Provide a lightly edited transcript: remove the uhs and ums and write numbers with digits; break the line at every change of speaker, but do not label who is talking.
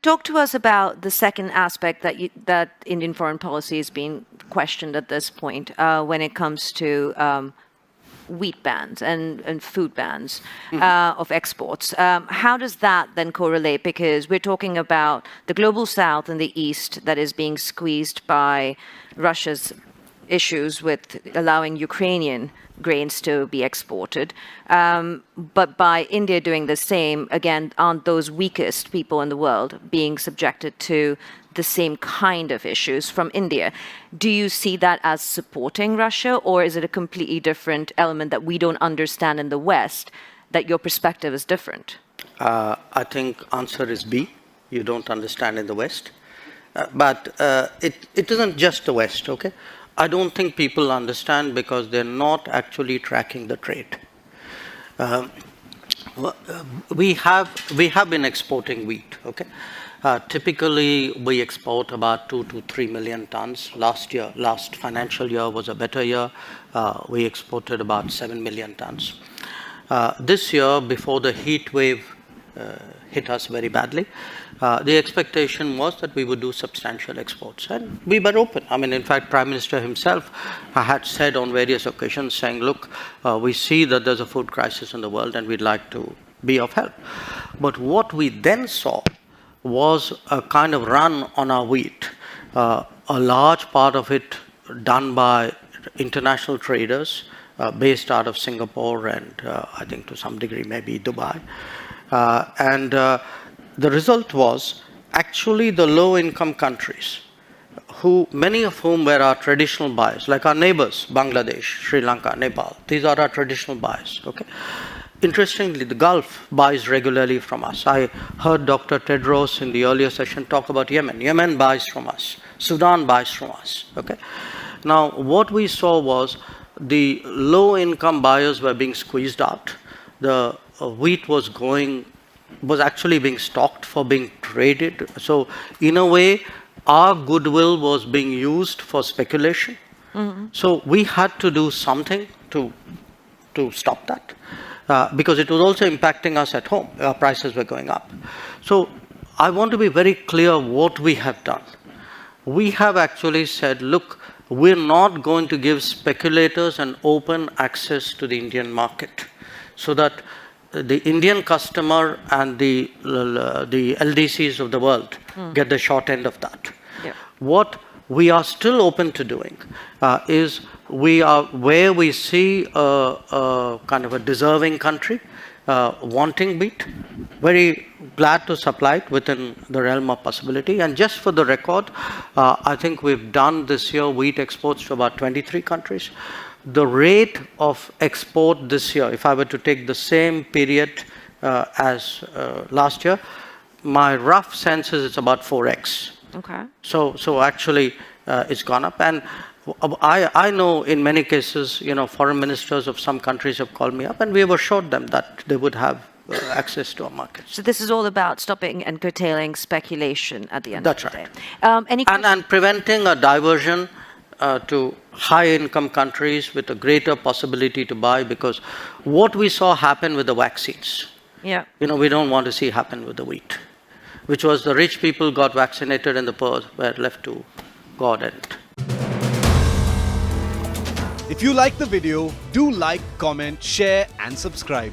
Talk to us about the second aspect that Indian foreign policy is being questioned at this point when it comes to wheat bans and food bans of exports. How does that then correlate? Because we're talking about the global south and the east that is being squeezed by Russia's issues with allowing Ukrainian grains to be exported. But by India doing the same, again, aren't those weakest people in the world being subjected to the same kind of issues from India? Do you see that as supporting Russia, or is it a completely different element that we don't understand in the West, that your perspective is different?
I think answer is B. You don't understand in the West. But it isn't just the West, okay? I don't think people understand because they're not actually tracking the trade. We have been exporting wheat, okay? Typically, we export about 2 to 3 million tons. Last financial year was a better year. We exported about 7 million tons. This year, before the heat wave hit us very badly, the expectation was that we would do substantial exports, and we were open. I mean, in fact, Prime Minister himself had said on various occasions, saying, look, we see that there's a food crisis in the world and we'd like to be of help. But what we then saw was a kind of run on our wheat, a large part of it done by international traders based out of Singapore and I think to some degree maybe Dubai. The result was actually the low-income countries, many of whom were our traditional buyers, like our neighbors, Bangladesh, Sri Lanka, Nepal. These are our traditional buyers, okay? Interestingly, the Gulf buys regularly from us. I heard Dr. Tedros in the earlier session talk about Yemen. Yemen buys from us. Sudan buys from us, okay? Now, what we saw was the low-income buyers were being squeezed out. The wheat was actually being stocked for being traded. So in a way, our goodwill was being used for speculation. Mm-hmm. So we had to do something to stop that because it was also impacting us at home. Our prices were going up. So I want to be very clear what we have done. We have actually said, look, we're not going to give speculators an open access to the Indian market so that the Indian customer and the LDCs of the world get the short end of that. Yeah. What we are still open to doing is where we see a kind of a deserving country wanting wheat, very glad to supply it within the realm of possibility. And just for the record, I think we've done this year wheat exports to about 23 countries. The rate of export this year, if I were to take the same period as last year, my rough sense is it's about 4x. Okay. So actually, it's gone up. And I know in many cases, foreign ministers of some countries have called me up, and we have assured them that they would have access to our markets.
So this is all about stopping and curtailing speculation at the end
That's
of the
right.
day.
And preventing a diversion to high-income countries with a greater possibility to buy, because what we saw happen with the vaccines, we don't want to see happen with the wheat, which was the rich people got vaccinated and the poor were left to God. And
if you like the video, do like, comment, share and subscribe.